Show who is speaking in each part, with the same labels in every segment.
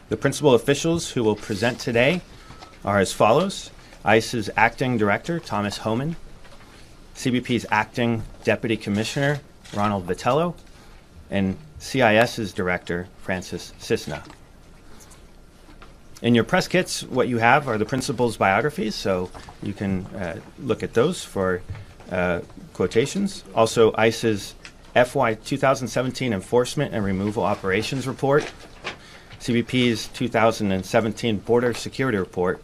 Speaker 1: The principal officials who will present today are as follows. ICE's Acting Director, Thomas Homan. CBP's Acting Deputy Commissioner, Ronald Vitello. And CIS's Director, Francis Cisna. In your press kits, what you have are the principals' biographies, so you can look at those for quotations. Also, ICE's FY 2017 Enforcement and Removal Operations Report, CBP's 2017 Border Security Report,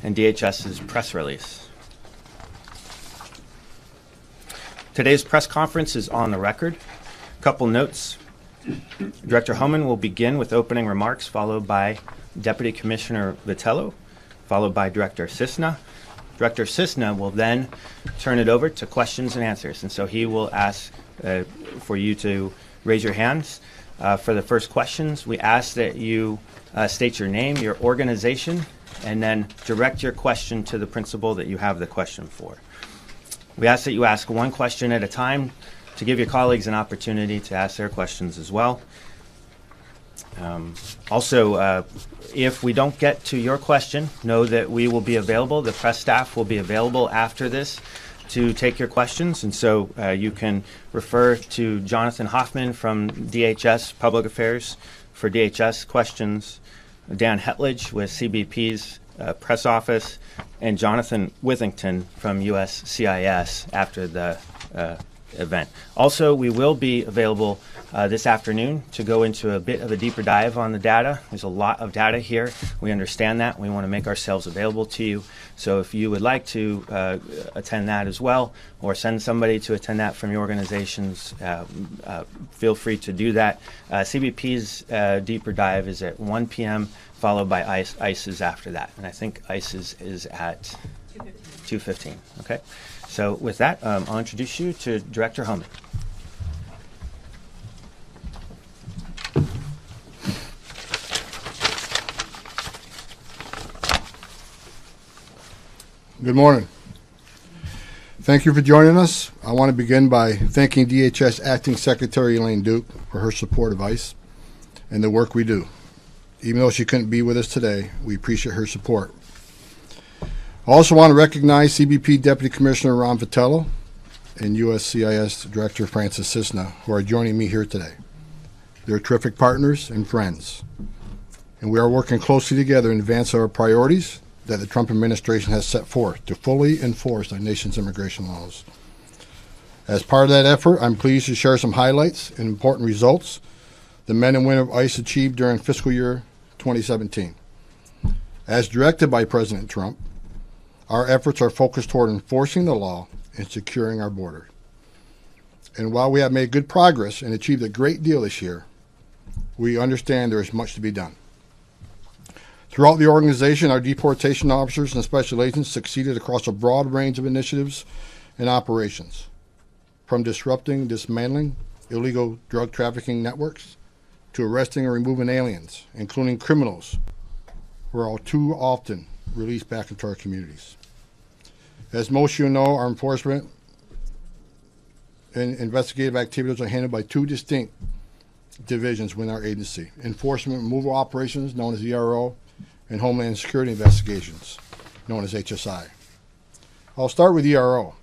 Speaker 1: and DHS's press release. Today's press conference is on the record. A couple notes. Director Homan will begin with opening remarks, followed by Deputy Commissioner Vitello, followed by Director Cisna. Director Cisna will then turn it over to questions and answers, and so he will ask for you to raise your hands. For the first questions, we ask that you state your name, your organization, and then direct your question to the principal that you have the question for. We ask that you ask one question at a time to give your colleagues an opportunity to ask their questions as well. Also, if we don't get to your question, know that we will be available. The press staff will be available after this to take your questions, and so you can refer to Jonathan Hoffman from DHS Public Affairs for DHS questions, Dan Hetledge with CBP's press office, and Jonathan Withington from USCIS after the event. Also, we will be available this afternoon to go into a bit of a deeper dive on the data. There's a lot of data here. We understand that. We want to make ourselves available to you. So if you would like to attend that as well, or send somebody to attend that from your organizations, feel free to do that. CBP's deeper dive is at 1 p.m., followed by ICE's after that. And I think ICE's is at 2:15. Okay. So with that, I'll introduce you to Director Homan.
Speaker 2: Good morning. Thank you for joining us. I want to begin by thanking DHS Acting Secretary Elaine Duke for her support of ICE and the work we do. Even though she couldn't be with us today, we appreciate her support. I also want to recognize CBP Deputy Commissioner Ron Vitello and USCIS Director Francis Cisna, who are joining me here today. They're terrific partners and friends, and we are working closely together in advance of our priorities that the Trump administration has set forth to fully enforce our nation's immigration laws. As part of that effort, I'm pleased to share some highlights and important results the men and women of ICE achieved during fiscal year 2017. As directed by President Trump, our efforts are focused toward enforcing the law and securing our border. And while we have made good progress and achieved a great deal this year, we understand there is much to be done. Throughout the organization, our deportation officers and special agents succeeded across a broad range of initiatives and operations, from disrupting and dismantling illegal drug trafficking networks to arresting and removing aliens, including criminals who are all too often released back into our communities. As most of you know, our enforcement and investigative activities are handled by two distinct divisions within our agency: Enforcement Removal Operations, known as ERO, and Homeland Security Investigations, known as HSI. I'll start with ERO.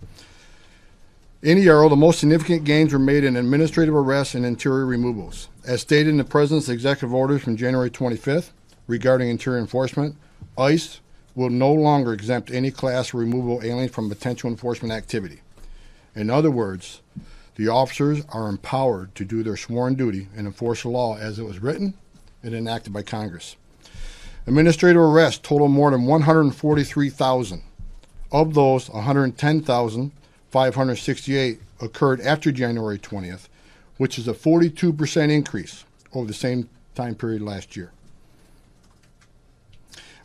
Speaker 2: In ERO, the most significant gains were made in administrative arrests and interior removals. As stated in the President's executive orders from January 25th regarding interior enforcement, ICE will no longer exempt any class removable alien from potential enforcement activity. In other words, the officers are empowered to do their sworn duty and enforce the law as it was written and enacted by Congress. Administrative arrests total more than 143,000. Of those, 110,568 occurred after January 20th, which is a 42% increase over the same time period last year.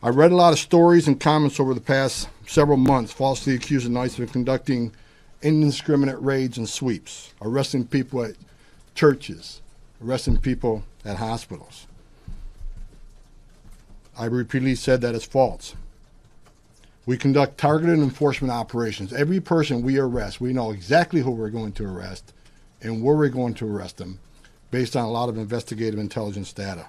Speaker 2: I read a lot of stories and comments over the past several months falsely accusing ICE of conducting indiscriminate raids and sweeps, arresting people at churches, arresting people at hospitals. I repeatedly said that is false. We conduct targeted enforcement operations. Every person we arrest, we know exactly who we're going to arrest and where we're going to arrest them based on a lot of investigative intelligence data.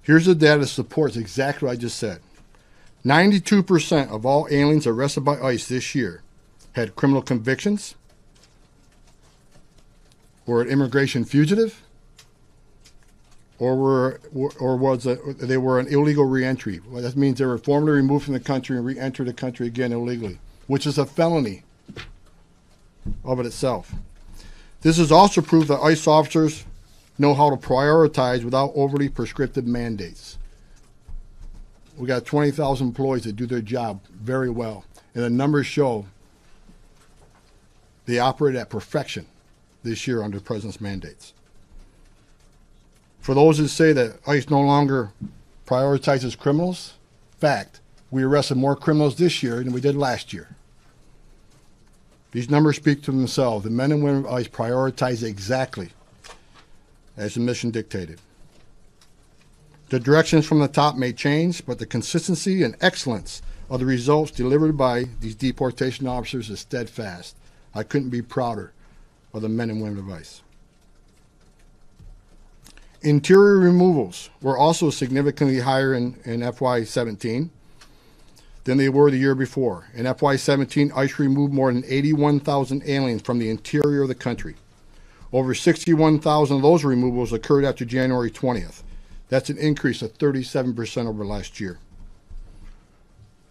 Speaker 2: Here's the data that supports exactly what I just said. 92% of all aliens arrested by ICE this year had criminal convictions, were an immigration fugitive, or they were an illegal reentry. Well, that means they were formally removed from the country and re-entered the country again illegally, which is a felony of it itself. This is also proof that ICE officers know how to prioritize without overly prescriptive mandates. We got 20,000 employees that do their job very well, and the numbers show they operate at perfection this year under the President's mandates. For those that say that ICE no longer prioritizes criminals, fact, we arrested more criminals this year than we did last year. These numbers speak to themselves. The men and women of ICE prioritize exactly as the mission dictated. The directions from the top may change, but the consistency and excellence of the results delivered by these deportation officers is steadfast. I couldn't be prouder of the men and women of ICE. Interior removals were also significantly higher in FY17 than they were the year before. In FY17, ICE removed more than 81,000 aliens from the interior of the country. Over 61,000 of those removals occurred after January 20th. That's an increase of 37% over last year.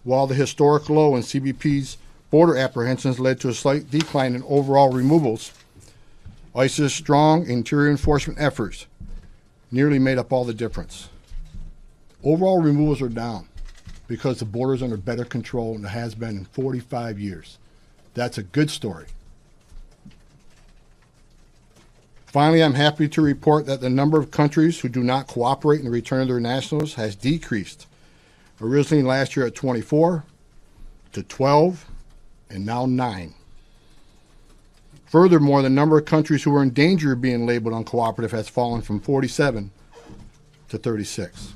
Speaker 2: While the historic low in CBP's border apprehensions led to a slight decline in overall removals, ICE's strong interior enforcement efforts nearly made up all the difference. Overall removals are down because the border is under better control than it has been in 45 years. That's a good story. Finally, I'm happy to report that the number of countries who do not cooperate in the return of their nationals has decreased. Originally last year at 24 to 12 and now 9. Furthermore, the number of countries who are in danger of being labeled uncooperative has fallen from 47 to 36.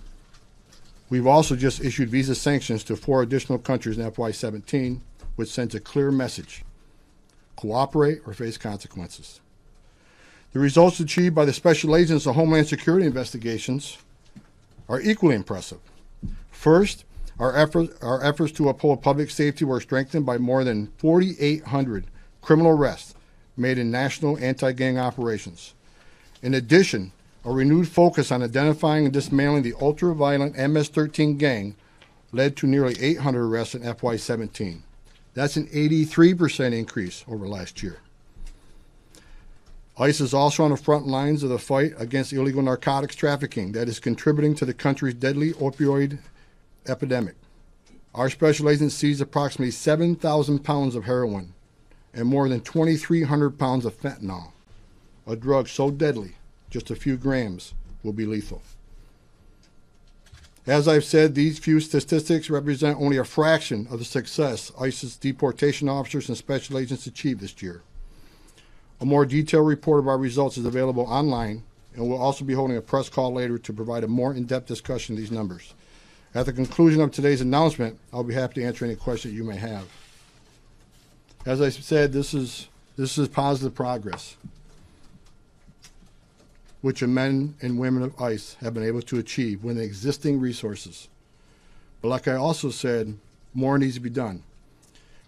Speaker 2: We've also just issued visa sanctions to 4 additional countries in FY17, which sends a clear message: cooperate or face consequences. The results achieved by the Special Agents of Homeland Security investigations are equally impressive. First, our efforts to uphold public safety were strengthened by more than 4,800 criminal arrests made in national anti-gang operations. In addition, a renewed focus on identifying and dismantling the ultra-violent MS-13 gang led to nearly 800 arrests in FY17. That's an 83% increase over last year. ICE is also on the front lines of the fight against illegal narcotics trafficking that is contributing to the country's deadly opioid epidemic. Our special agents seized approximately 7,000 pounds of heroin and more than 2,300 pounds of fentanyl, a drug so deadly just a few grams will be lethal. As I've said, these few statistics represent only a fraction of the success ICE's deportation officers and special agents achieved this year. A more detailed report of our results is available online, and we'll also be holding a press call later to provide a more in-depth discussion of these numbers. At the conclusion of today's announcement, I'll be happy to answer any questions you may have. As I said, this is positive progress, which the men and women of ICE have been able to achieve with existing resources. But like I also said, more needs to be done.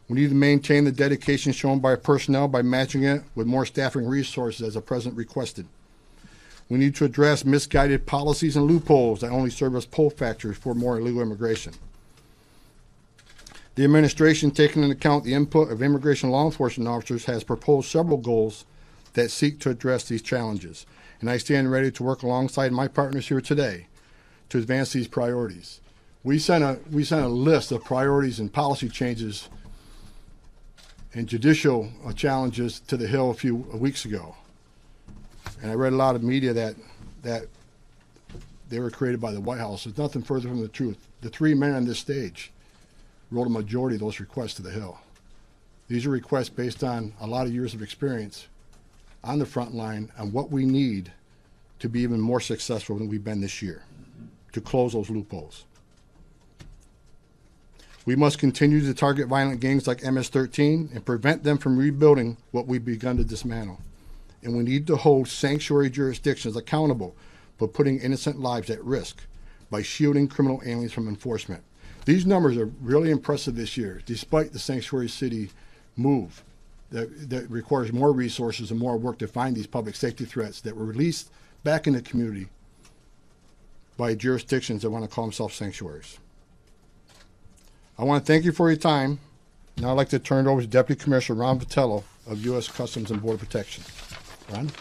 Speaker 2: We need to maintain the dedication shown by personnel by matching it with more staffing resources as the President requested. We need to address misguided policies and loopholes that only serve as pull factors for more illegal immigration. The administration, taking into account the input of immigration law enforcement officers, has proposed several goals that seek to address these challenges, and I stand ready to work alongside my partners here today to advance these priorities. We sent a list of priorities and policy changes and judicial challenges to the Hill a few weeks ago, and I read a lot of media that they were created by the White House. There's nothing further from the truth. The 3 men on this stage wrote a majority of those requests to the Hill. These are requests based on a lot of years of experience on the front line on what we need to be even more successful than we've been this year to close those loopholes. We must continue to target violent gangs like MS-13 and prevent them from rebuilding what we've begun to dismantle. And we need to hold sanctuary jurisdictions accountable for putting innocent lives at risk, by shielding criminal aliens from enforcement. These numbers are really impressive this year, despite the sanctuary city move that requires more resources and more work to find these public safety threats that were released back in the community by jurisdictions that want to call themselves sanctuaries. I want to thank you for your time. Now I'd like to turn it over to Deputy Commissioner Ron Vitello of U.S. Customs and Border Protection. Ron?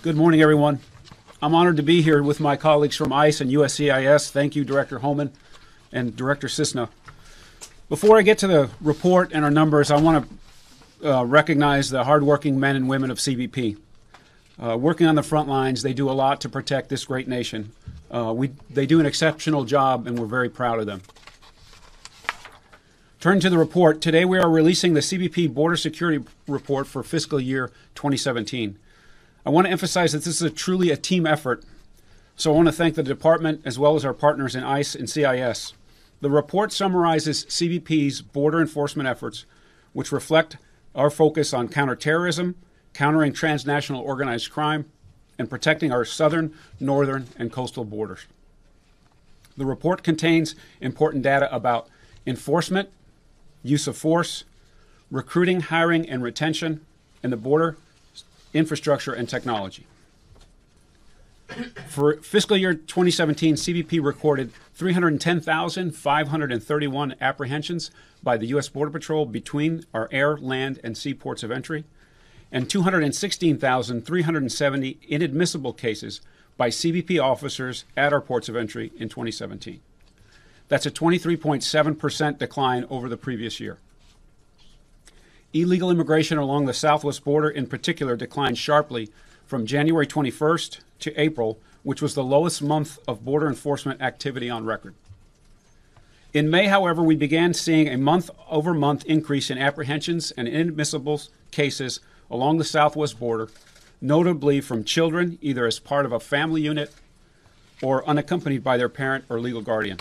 Speaker 3: Good morning, everyone. I'm honored to be here with my colleagues from ICE and USCIS. Thank you, Director Holman and Director Cisna. Before I get to the report and our numbers, I want to recognize the hardworking men and women of CBP. Working on the front lines, they do a lot to protect this great nation. They do an exceptional job, and we're very proud of them. Turning to the report, today we are releasing the CBP Border Security Report for fiscal year 2017. I want to emphasize that this is truly a team effort, so I want to thank the department as well as our partners in ICE and CIS. The report summarizes CBP's border enforcement efforts, which reflect our focus on counterterrorism, countering transnational organized crime, and protecting our southern, northern, and coastal borders. The report contains important data about enforcement, use of force, recruiting, hiring, and retention, and the border infrastructure and technology. For fiscal year 2017, CBP recorded 310,531 apprehensions by the U.S. Border Patrol between our air, land, and sea ports of entry, and 216,370 inadmissible cases by CBP officers at our ports of entry in 2017. That's a 23.7% decline over the previous year. Illegal immigration along the southwest border in particular declined sharply from January 21st to April, which was the lowest month of border enforcement activity on record. In May, however, we began seeing a month-over-month increase in apprehensions and inadmissible cases along the southwest border, notably from children, either as part of a family unit or unaccompanied by their parent or legal guardian.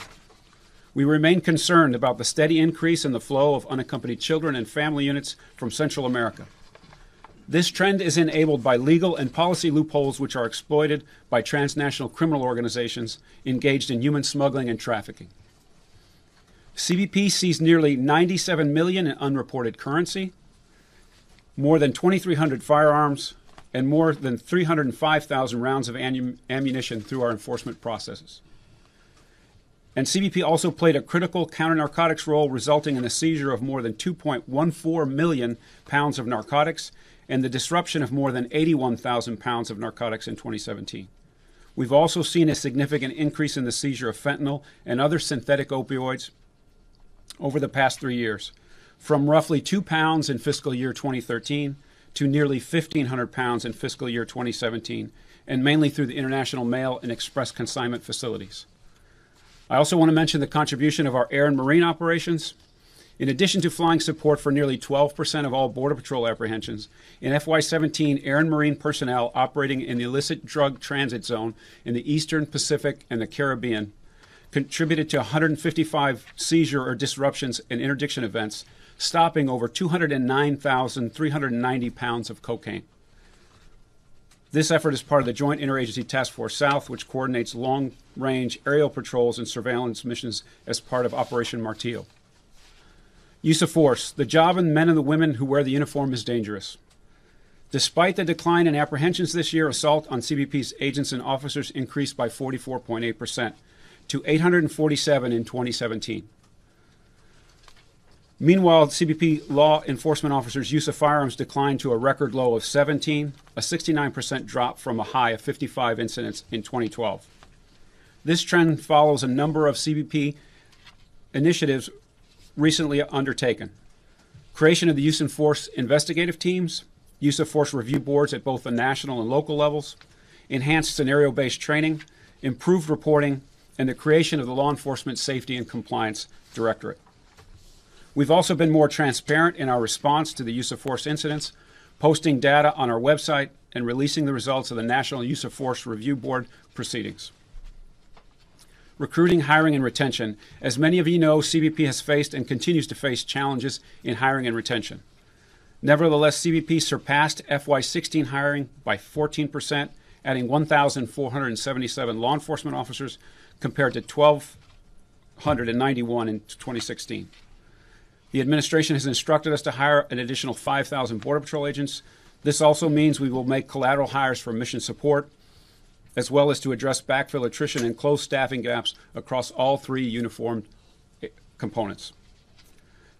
Speaker 3: We remain concerned about the steady increase in the flow of unaccompanied children and family units from Central America. This trend is enabled by legal and policy loopholes which are exploited by transnational criminal organizations engaged in human smuggling and trafficking. CBP seized nearly $97 million in unreported currency, more than 2,300 firearms, and more than 305,000 rounds of ammunition through our enforcement processes. And CBP also played a critical counter-narcotics role, resulting in the seizure of more than 2.14 million pounds of narcotics and the disruption of more than 81,000 pounds of narcotics in 2017. We've also seen a significant increase in the seizure of fentanyl and other synthetic opioids over the past 3 years, from roughly 2 pounds in fiscal year 2013 to nearly 1,500 pounds in fiscal year 2017, and mainly through the international mail and express consignment facilities. I also want to mention the contribution of our air and marine operations. In addition to flying support for nearly 12% of all Border Patrol apprehensions, in FY17, air and marine personnel operating in the illicit drug transit zone in the Eastern Pacific and the Caribbean contributed to 155 seizure or disruptions and interdiction events, stopping over 209,390 pounds of cocaine. This effort is part of the Joint Interagency Task Force South, which coordinates long-range aerial patrols and surveillance missions as part of Operation Martillo. Use of force. The job of the men and the women who wear the uniform is dangerous. Despite the decline in apprehensions this year, assault on CBP's agents and officers increased by 44.8% to 847 in 2017. Meanwhile, CBP law enforcement officers' use of firearms declined to a record low of 17, a 69% drop from a high of 55 incidents in 2012. This trend follows a number of CBP initiatives recently undertaken. Creation of the use of force investigative teams, use of force review boards at both the national and local levels, enhanced scenario-based training, improved reporting, and the creation of the Law Enforcement Safety and Compliance Directorate. We've also been more transparent in our response to the use of force incidents, posting data on our website and releasing the results of the National Use of Force Review Board proceedings. Recruiting, hiring, and retention. As many of you know, CBP has faced and continues to face challenges in hiring and retention. Nevertheless, CBP surpassed FY16 hiring by 14%, adding 1,477 law enforcement officers compared to 1,291 in 2016. The administration has instructed us to hire an additional 5,000 Border Patrol agents. This also means we will make collateral hires for mission support, as well as to address backfill attrition and close staffing gaps across all three uniformed components.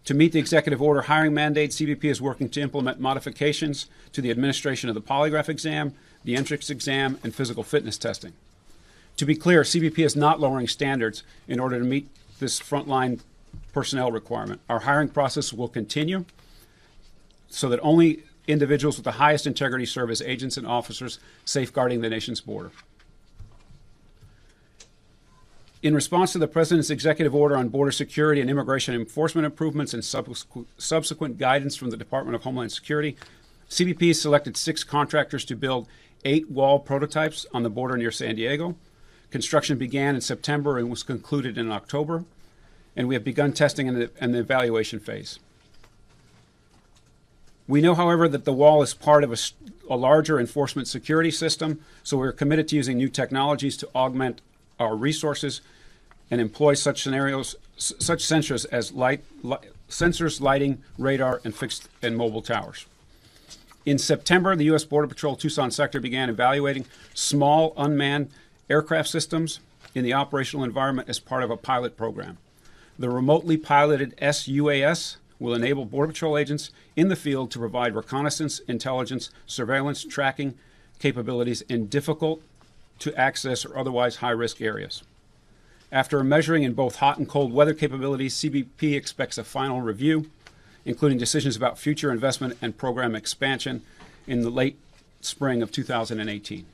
Speaker 3: To meet the executive order hiring mandate, CBP is working to implement modifications to the administration of the polygraph exam, the entrance exam, and physical fitness testing. To be clear, CBP is not lowering standards in order to meet this frontline personnel requirement. Our hiring process will continue so that only individuals with the highest integrity serve as agents and officers safeguarding the nation's border. In response to the President's executive order on border security and immigration enforcement improvements and subsequent guidance from the Department of Homeland Security, CBP selected 6 contractors to build 8 wall prototypes on the border near San Diego. Construction began in September and was concluded in October, and we have begun testing in the evaluation phase. We know, however, that the wall is part of a larger enforcement security system, so we're committed to using new technologies to augment our resources and employ such sensors as sensors, lighting, radar, and fixed and mobile towers. In September, the U.S. Border Patrol Tucson sector began evaluating small unmanned aircraft systems in the operational environment as part of a pilot program. The remotely piloted SUAS will enable Border Patrol agents in the field to provide reconnaissance, intelligence, surveillance, tracking capabilities in difficult to access or otherwise high-risk areas. After measuring in both hot and cold weather capabilities, CBP expects a final review, including decisions about future investment and program expansion in the late spring of 2018.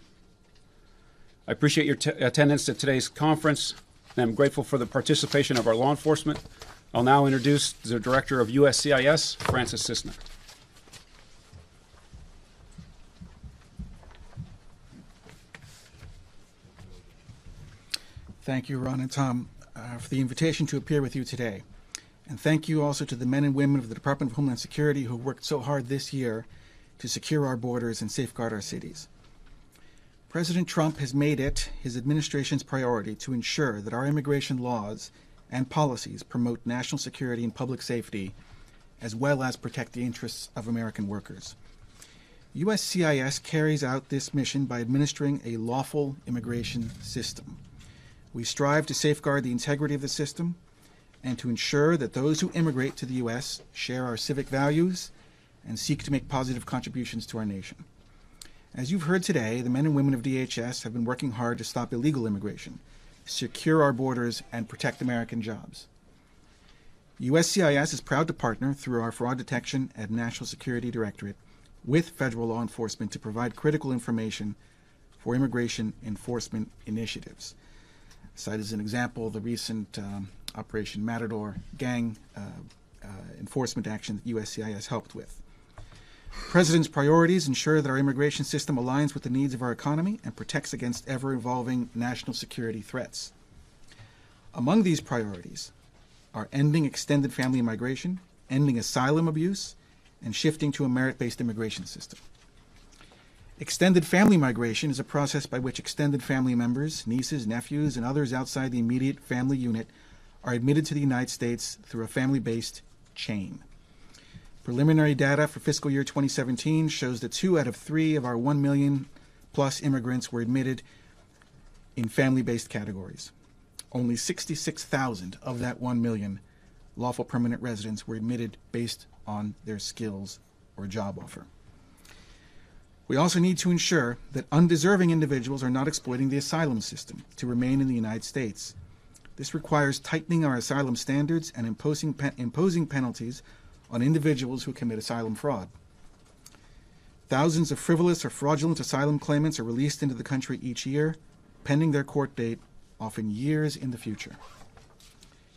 Speaker 3: I appreciate your attendance at today's conference, and I'm grateful for the participation of our law enforcement. I'll now introduce the Director of USCIS, Francis Cisner.
Speaker 4: Thank you, Ron and Tom, for the invitation to appear with you today. And thank you also to the men and women of the Department of Homeland Security who worked so hard this year to secure our borders and safeguard our cities. President Trump has made it his administration's priority to ensure that our immigration laws and policies promote national security and public safety, as well as protect the interests of American workers. USCIS carries out this mission by administering a lawful immigration system. We strive to safeguard the integrity of the system and to ensure that those who immigrate to the U.S. share our civic values and seek to make positive contributions to our nation. As you've heard today, the men and women of DHS have been working hard to stop illegal immigration, secure our borders, and protect American jobs. USCIS is proud to partner through our Fraud Detection and National Security Directorate with federal law enforcement to provide critical information for immigration enforcement initiatives. Cite as an example the recent Operation Matador gang enforcement action that USCIS helped with. The President's priorities ensure that our immigration system aligns with the needs of our economy and protects against ever-evolving national security threats. Among these priorities are ending extended family migration, ending asylum abuse, and shifting to a merit-based immigration system. Extended family migration is a process by which extended family members, nieces, nephews, and others outside the immediate family unit are admitted to the United States through a family-based chain. Preliminary data for fiscal year 2017 shows that 2 out of 3 of our 1 million plus immigrants were admitted in family-based categories. Only 66,000 of that 1 million lawful permanent residents were admitted based on their skills or job offer. We also need to ensure that undeserving individuals are not exploiting the asylum system to remain in the United States. This requires tightening our asylum standards and imposing penalties on individuals who commit asylum fraud. Thousands of frivolous or fraudulent asylum claimants are released into the country each year, pending their court date, often years in the future.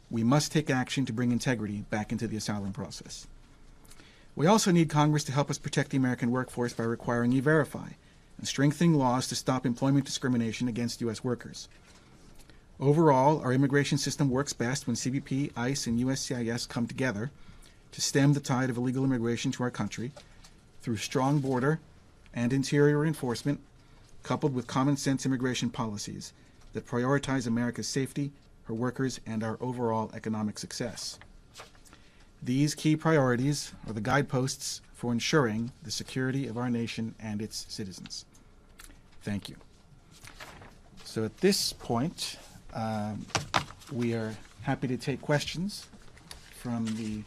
Speaker 4: We must take action to bring integrity back into the asylum process. We also need Congress to help us protect the American workforce by requiring E-Verify and strengthening laws to stop employment discrimination against U.S. workers. Overall, our immigration system works best when CBP, ICE, and USCIS come together to stem the tide of illegal immigration to our country through strong border and interior enforcement, coupled with common sense immigration policies that prioritize America's safety, her workers, and our overall economic success. These key priorities are the guideposts for ensuring the security of our nation and its citizens. Thank you. So at this point, we are happy to take questions from the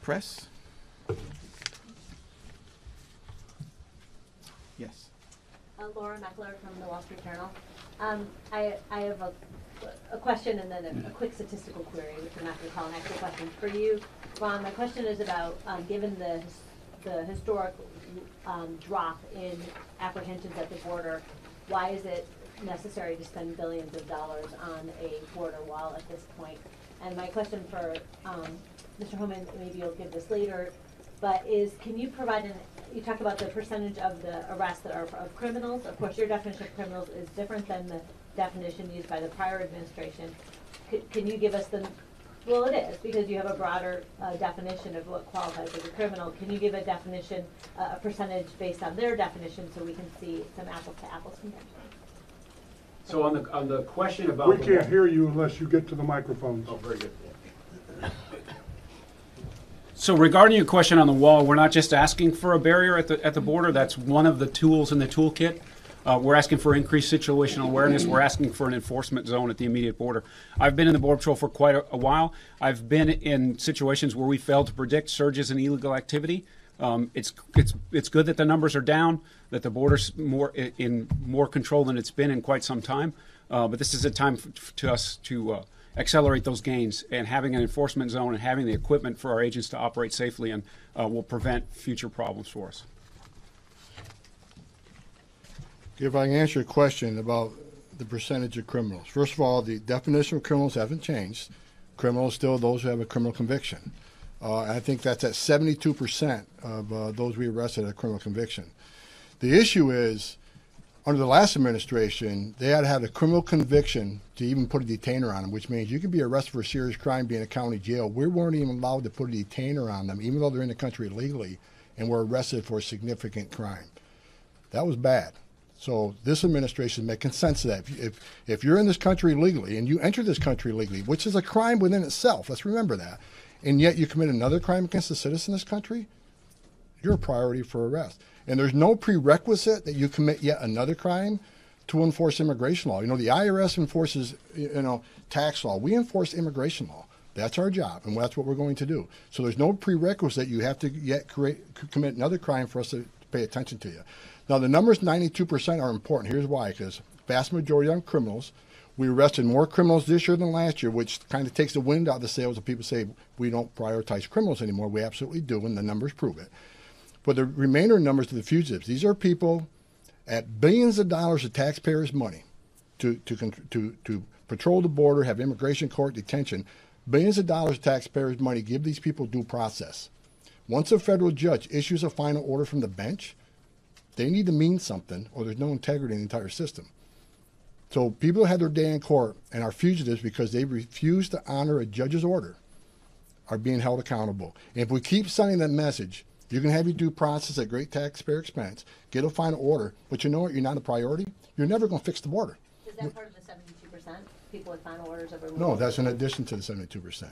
Speaker 4: press. Yes.
Speaker 5: Laura Meckler from the Wall Street Journal. I have a question and then a quick statistical query, which I'm not going to call an actual question. For you, Ron, my question is about, given the historic drop in apprehensions at the border, why is it necessary to spend billions of dollars on a border wall at this point? And my question for Mr. Homan, maybe you'll give this later, but can you provide you talk about the percentage of the arrests that are of criminals. Of course, your definition of criminals is different than the definition used by the prior administration. Can you give us well, it is, because you have a broader definition of what qualifies as a criminal. Can you give a definition, a percentage based on their definition, so we can see some apples to apples comparison?
Speaker 3: So on the question about...
Speaker 6: We can't hear you unless you get to the microphones.
Speaker 3: Oh, very good. So regarding your question on the wall, we're not just asking for a barrier at the border. That's one of the tools in the toolkit. We're asking for increased situational awareness. We're asking for an enforcement zone at the immediate border. I've been in the Border Patrol for quite a while. I've been in situations where we failed to predict surges in illegal activity. It's good that the numbers are down, that the border's in more control than it's been in quite some time. But this is a time to us to accelerate those gains, and having an enforcement zone and having the equipment for our agents to operate safely and will prevent future problems for us.
Speaker 2: If I can answer your question about the percentage of criminals. First of all, the definition of criminals haven't changed. Criminals still those who have a criminal conviction. I think that's at 72% of those we arrested at a criminal conviction. The issue is, under the last administration, they had to have a criminal conviction to even put a detainer on them, which means you can be arrested for a serious crime, be in a county jail. We weren't even allowed to put a detainer on them, even though they're in the country illegally, and were arrested for a significant crime. That was bad. So this administration is making sense of that. If you're in this country legally, and you enter this country legally, which is a crime within itself, let's remember that, and yet you commit another crime against a citizen of this country, you're a priority for arrest. And there's no prerequisite that you commit yet another crime to enforce immigration law. You know, the IRS enforces, tax law. We enforce immigration law. That's our job, and that's what we're going to do. So there's no prerequisite you have to yet commit another crime for us to pay attention to you. Now, the numbers 92% are important. Here's why, because vast majority are criminals. We arrested more criminals this year than last year, which kind of takes the wind out of the sails of people say we don't prioritize criminals anymore. We absolutely do, and the numbers prove it. But the remainder numbers are the fugitives. These are people at billions of dollars of taxpayers' money to patrol the border, have immigration court detention. Billions of dollars of taxpayers' money, give these people due process. Once a federal judge issues a final order from the bench, they need to mean something, or there's no integrity in the entire system. So people who had their day in court and are fugitives because they refuse to honor a judge's order are being held accountable. And if we keep sending that message, you can have your due process at great taxpayer expense, get a final order, but you know what? You're not a priority. You're never going to fix the border.
Speaker 5: Is that part of the 72%? People with final orders of removal?
Speaker 2: No, that's in addition to the 72%.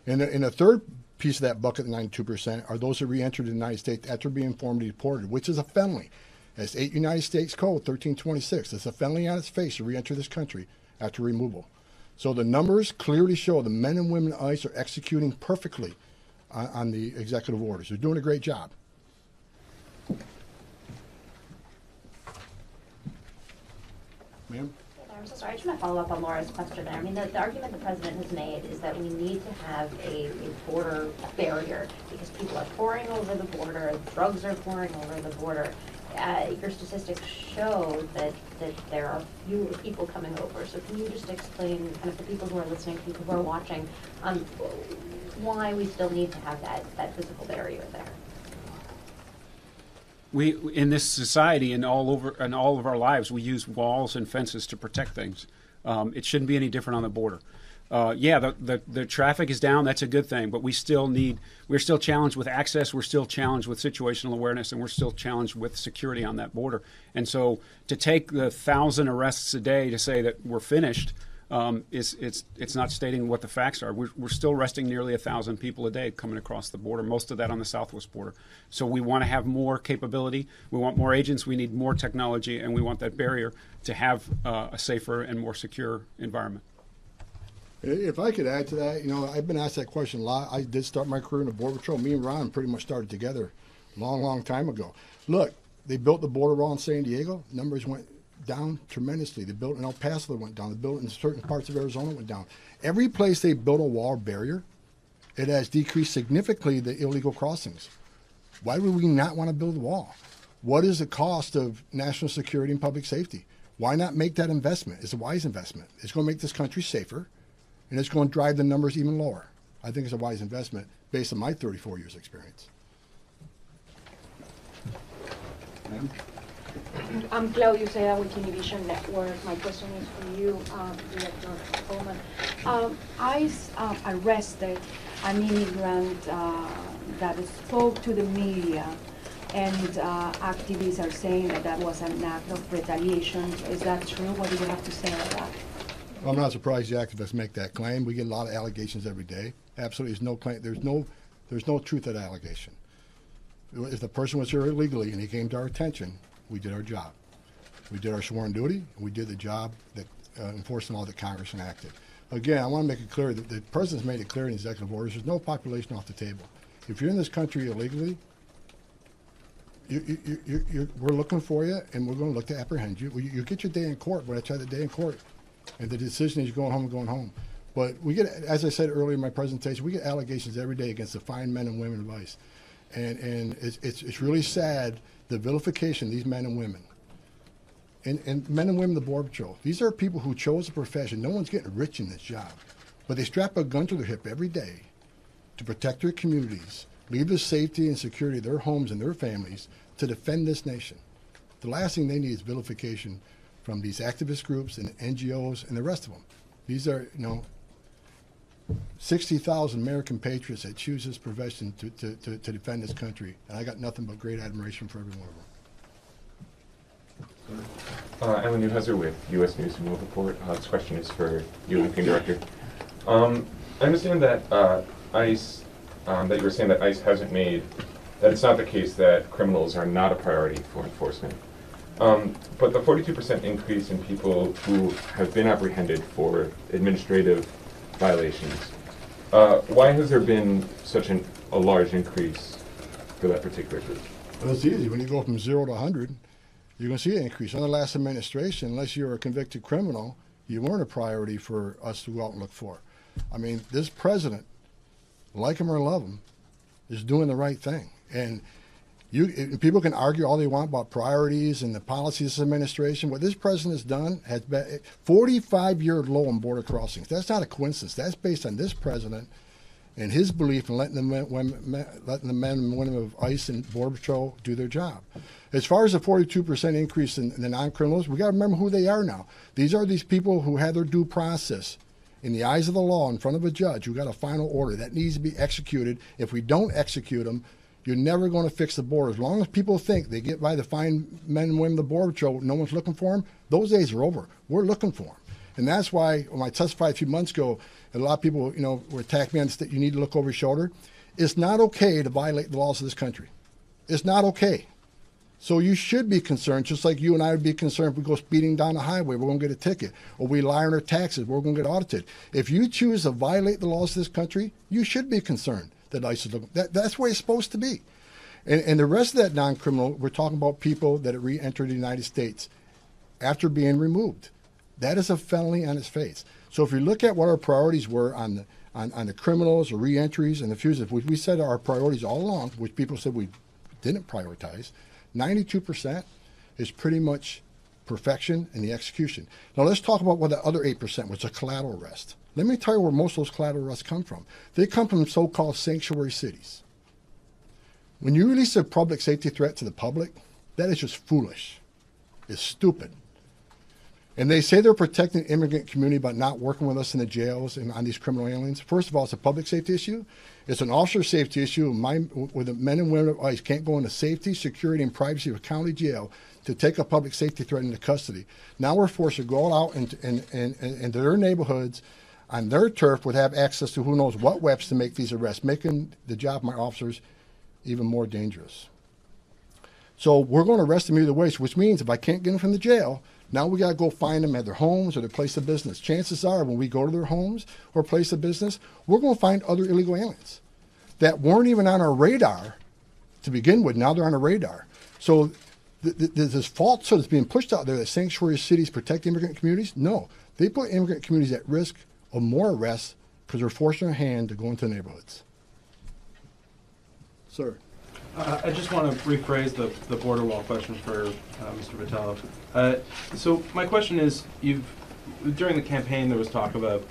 Speaker 2: And the third piece of that bucket, the 92%, are those who re-entered the United States after being formally deported, which is a felony. It's 8 United States Code 1326. It's a felony on its face to re-enter this country after removal. So the numbers clearly show the men and women at ICE are executing perfectly on the executive orders. They're doing a great job. Ma'am?
Speaker 7: I'm so sorry. I just want to follow up on Laura's question there. I mean, the argument the president has made is that we need to have a border barrier because people are pouring over the border, drugs are pouring over the border. Your statistics show that there are fewer people coming over. So can you just explain, kind of, the people who are listening, people who are watching, why we still need to have that physical barrier there?
Speaker 3: We, in this society and all of our lives, we use walls and fences to protect things. It shouldn't be any different on the border. Yeah, the traffic is down. That's a good thing, but we're still challenged with access. We're still challenged with situational awareness, and we're still challenged with security on that border. And so, to take the 1,000 arrests a day to say that we're finished, it's not stating what the facts are. We're still arresting nearly 1,000 people a day coming across the border. Most of that on the southwest border. So we want to have more capability. We want more agents. We need more technology, and we want that barrier to have a safer and more secure environment.
Speaker 2: If I could add to that, I've been asked that question a lot. I did start my career in the Border Patrol. Me and Ron pretty much started together a long, long time ago. Look, they built the border wall in San Diego. Numbers went down tremendously. They built in El Paso, that went down. They built in certain parts of Arizona, went down. Every place they built a wall or barrier, it has decreased significantly the illegal crossings. Why would we not want to build a wall? What is the cost of national security and public safety? Why not make that investment? It's a wise investment. It's going to make this country safer, and it's going to drive the numbers even lower. I think it's a wise investment based on my 34 years experience.
Speaker 8: I'm Claudio Seda with Univision Network. My question is for you, Director Coleman. ICE arrested an immigrant that spoke to the media, and activists are saying that was an act of retaliation. Is that true? What do you have to say about that?
Speaker 2: Well, I'm not surprised the activists make that claim. We get a lot of allegations every day. Absolutely, there's no claim. There's no truth to that allegation. If the person was here illegally and he came to our attention, we did our job. We did our sworn duty, and we did the job that enforcing all that Congress enacted. Again, I want to make it clear that the President's made it clear in executive orders, there's no population off the table. If you're in this country illegally, we're looking for you, and we're going to look to apprehend you. You get your day in court, but I try the day in court, and the decision is you're going home and going home. But we get, as I said earlier in my presentation, we get allegations every day against the fine men and women of ICE. And it's really sad, the vilification of these men and women. And men and women of the Border Patrol. These are people who chose a profession. No one's getting rich in this job. But they strap a gun to their hip every day to protect their communities, leave the safety and security of their homes and their families to defend this nation. The last thing they need is vilification from these activist groups and NGOs and the rest of them. These are, 60,000 American patriots that choose this profession to defend this country. And I got nothing but great admiration for every one of them.
Speaker 9: Alan Newhouser with U.S. News and World Report. This question is for you, Acting Director. I understand that ICE, that you were saying that ICE hasn't made, that it's not the case that criminals are not a priority for enforcement. But the 42% increase in people who have been apprehended for administrative violations, why has there been such a large increase for that particular group?
Speaker 2: Well, it's easy. When you go from 0 to 100, you're going to see an increase. Under the last administration, unless you're a convicted criminal, you weren't a priority for us to go out and look for. I mean, this president, like him or love him, is doing the right thing. And people can argue all they want about priorities and the policies of this administration. What this president has done has been 45-year low on border crossings. That's not a coincidence. That's based on this president and his belief in letting the men and women of ICE and Border Patrol do their job. As far as the 42% increase in the non-criminals, we got to remember who they are now. These are these people who had their due process in the eyes of the law in front of a judge who got a final order. That needs to be executed. If we don't execute them, you're never going to fix the border. As long as people think they get by the fine men and women of the Border Patrol, no one's looking for them, those days are over. We're looking for them. And that's why when I testified a few months ago, a lot of people, were attacking me on that you need to look over your shoulder. It's not okay to violate the laws of this country. It's not okay. So you should be concerned, just like you and I would be concerned if we go speeding down the highway, we're going to get a ticket. Or we lie on our taxes, we're going to get audited. If you choose to violate the laws of this country, you should be concerned that ICE is looking. That's where it's supposed to be. And the rest of that non-criminal, we're talking about people that re-entered the United States after being removed. That is a felony on its face. So if you look at what our priorities were on the criminals or re-entries and the fugitives, which we said our priorities all along, which people said we didn't prioritize, 92% is pretty much perfection in the execution. Now let's talk about what the other 8% was, a collateral arrest. Let me tell you where most of those collateral arrests come from. They come from so-called sanctuary cities. When you release a public safety threat to the public, that is just foolish. It's stupid. And they say they're protecting the immigrant community by not working with us in the jails and on these criminal aliens. First of all, it's a public safety issue. It's an officer safety issue. Where the men and women of ICE can't go into safety, security, and privacy of a county jail to take a public safety threat into custody. Now we're forced to go out into their neighborhoods on their turf would have access to who knows what webs to make these arrests, making the job of my officers even more dangerous. So we're going to arrest them either way, which means if I can't get them from the jail, now we got to go find them at their homes or their place of business. Chances are when we go to their homes or place of business, we're going to find other illegal aliens that weren't even on our radar to begin with. Now they're on our radar. So there's this falsehood that's being pushed out there that sanctuary cities protect immigrant communities. No, they put immigrant communities at risk of more arrests because they're forcing their hand to go into neighborhoods. Sir.
Speaker 10: I just want to rephrase the border wall question for Mr. Vitello. So my question is, during the campaign there was talk about,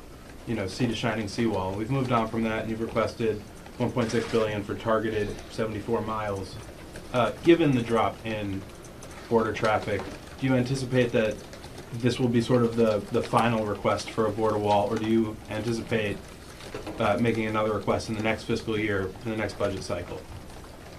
Speaker 10: sea to shining seawall. We've moved on from that, and you've requested $1.6 billion for targeted 74 miles. Given the drop in border traffic, do you anticipate that this will be sort of the final request for a border wall, or do you anticipate making another request in the next fiscal year, in the next budget cycle?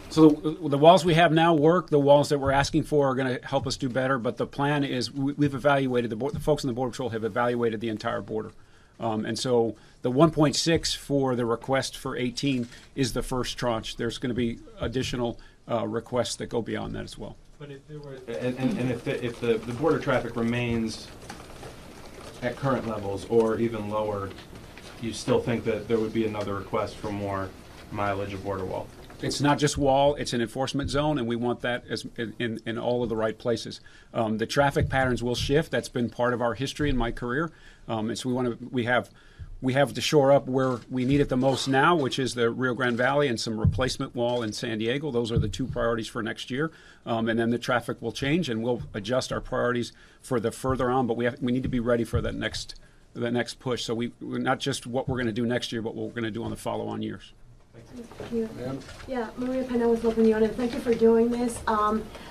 Speaker 3: So the walls we have now work. The walls that we're asking for are going to help us do better. But the plan is we've evaluated, the folks in the Border Patrol have evaluated the entire border. And so the 1.6 for the request for 18 is the first tranche. There's going to be additional requests that go beyond that as well.
Speaker 10: But if there were, if the border traffic remains at current levels or even lower, you still think that there would be another request for more mileage of border wall?
Speaker 3: It's not just wall, it's an enforcement zone, and we want that as in all of the right places. The traffic patterns will shift. That's been part of our history in my career. And so we have to shore up where we need it the most now, which is the Rio Grande Valley and some replacement wall in San Diego. Those are the two priorities for next year. And then the traffic will change, and we'll adjust our priorities for the further on. But we need to be ready for that next push. So we're not just what we're going to do next year, but what we're going to do on the follow-on years.
Speaker 11: Thank you. Yeah, Maria Pena with Open Union. Thank you for doing this.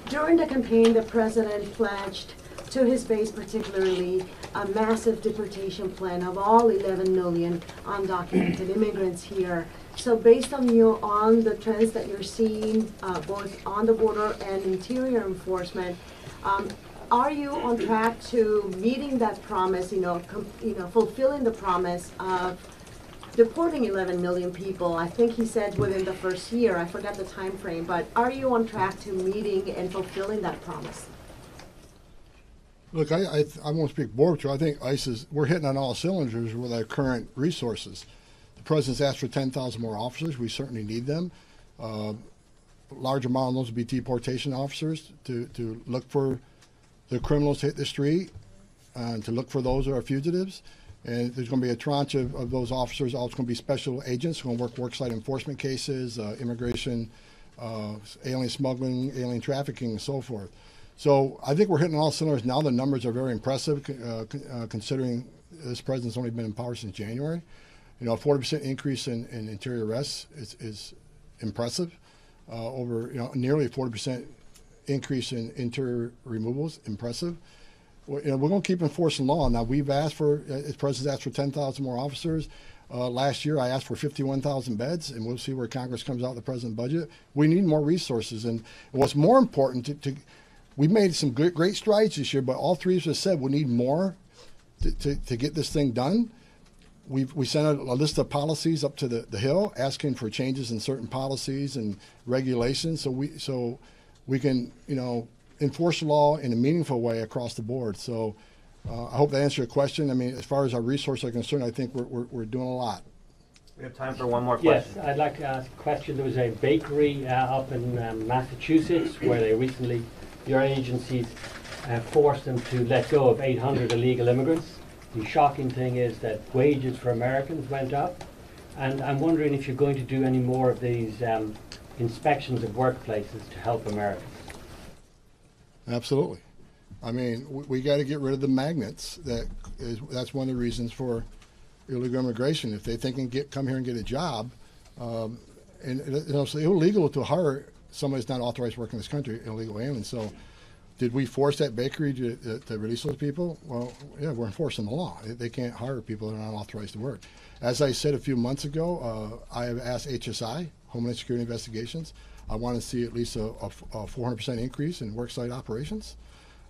Speaker 11: During the campaign, the president pledged to his base particularly a massive deportation plan of all 11 million undocumented immigrants here. So based on the trends that you're seeing both on the border and interior enforcement, are you on track to meeting that promise, fulfilling the promise of deporting 11 million people? I think he said within the first year. I forgot the time frame, but are you on track to meeting and fulfilling that promise?
Speaker 2: Look, I won't speak Border Patrol. I think ICE we're hitting on all cylinders with our current resources. The president's asked for 10,000 more officers. We certainly need them. A large amount of those will be deportation officers to look for the criminals to hit the street and to look for those who are fugitives. And there's going to be a tranche of those officers. Also going to be special agents who are going to work worksite enforcement cases, immigration, alien smuggling, alien trafficking, and so forth. So I think we're hitting all cylinders now. The numbers are very impressive considering this president's only been in power since January. A 40% increase in interior arrests is impressive. Over nearly a 40% increase in interior removals, impressive. We're going to keep enforcing law. Now, we've asked for, the president's asked for 10,000 more officers. Last year, I asked for 51,000 beds, and we'll see where Congress comes out with the president's budget. We need more resources. And what's more important, we made some great strides this year, but all three of us said we need more to get this thing done. We sent a list of policies up to the Hill asking for changes in certain policies and regulations so we can, enforce the law in a meaningful way across the board. So I hope that answers your question. I mean, as far as our resources are concerned, I think we're doing a lot.
Speaker 1: We have time for one more question.
Speaker 12: Yes, I'd like to ask a question. There was a bakery up in Massachusetts where they recently, your agencies forced them to let go of 800 illegal immigrants. The shocking thing is that wages for Americans went up. And I'm wondering if you're going to do any more of these inspections of workplaces to help Americans.
Speaker 2: Absolutely. I mean, we got to get rid of the magnets. That's one of the reasons for illegal immigration. If they think come here and get a job, and it's illegal to hire somebody that's not authorized to work in this country, illegal alien. So Did we force that bakery to release those people? Well, yeah, we're enforcing the law. They can't hire people that are not authorized to work. As I said a few months ago, I have asked HSI, Homeland Security Investigations, I want to see at least a 400% increase in worksite operations.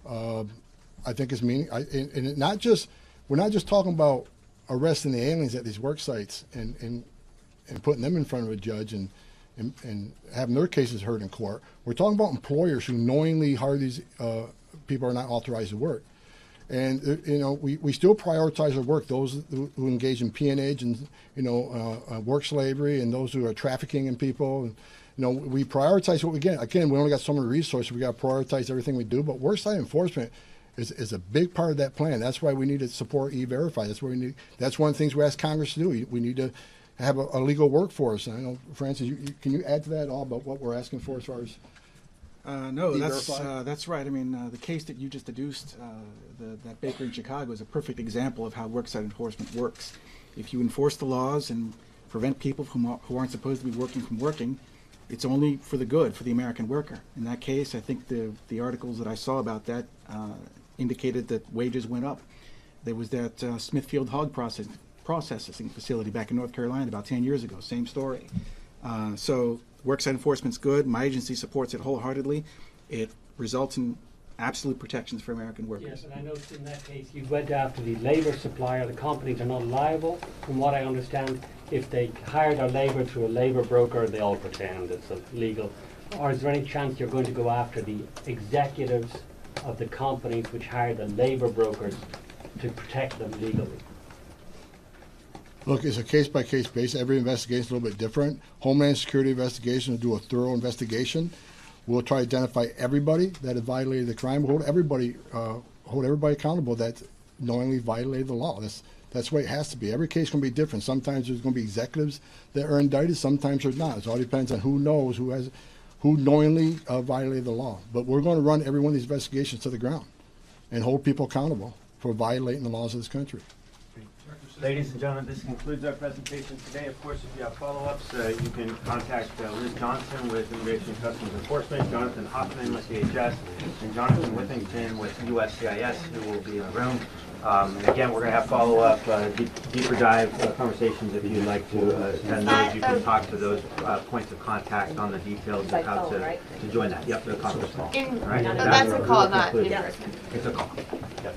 Speaker 2: I think it's and not just, we're not just talking about arresting the aliens at these work sites and putting them in front of a judge and having their cases heard in court. We're talking about employers who knowingly hire these people who are not authorized to work. And we still prioritize our work. Those who engage in peonage and work slavery, and those who are trafficking in people. And, we prioritize what we get. Again, we only got so many resources. We got to prioritize everything we do. But worksite enforcement is a big part of that plan. That's why we need to support E-Verify. That's one of the things we ask Congress to do. We need to have a legal workforce. And I know, Francis, can you add to that at all about what we're asking for as far as?
Speaker 4: No, that's right. I mean, the case that you just deduced, that bakery in Chicago, is a perfect example of how worksite enforcement works. If you enforce the laws and prevent people who aren't supposed to be working from working, it's only for the good, for the American worker. In that case, I think the articles that I saw about that indicated that wages went up. There was that Smithfield hog processing facility back in North Carolina about 10 years ago, same story. So worksite enforcement's good. My agency supports it wholeheartedly. It results in absolute protections for American workers.
Speaker 12: Yes, and I noticed in that case you went after the labour supplier. The companies are not liable, from what I understand. If they hire their labour through a labour broker, they all pretend it's illegal. Or is there any chance you're going to go after the executives of the companies which hire the labour brokers to protect them legally?
Speaker 2: Look, it's a case-by-case basis. Every investigation is a little bit different. Homeland Security investigation will do a thorough investigation. We'll try to identify everybody that has violated the crime. Hold everybody accountable that knowingly violated the law. That's the way it has to be. Every case is going to be different. Sometimes there's going to be executives that are indicted. Sometimes there's not. It all depends on who knows who knowingly violated the law. But we're going to run every one of these investigations to the ground and hold people accountable for violating the laws of this country.
Speaker 1: Ladies and gentlemen, this concludes our presentation today. Of course, if you have follow-ups, you can contact Liz Johnson with Immigration and Customs Enforcement, Jonathan Hoffman with DHS, and Jonathan Whittington with USCIS, who will be in the room. And again, we're going to have follow-up, deeper dive conversations. If you'd like to attend those, you can talk to those points of contact on the details of how to join that. Yep, the conference call.
Speaker 13: That's a call, not in person.
Speaker 1: It's a call. Yep.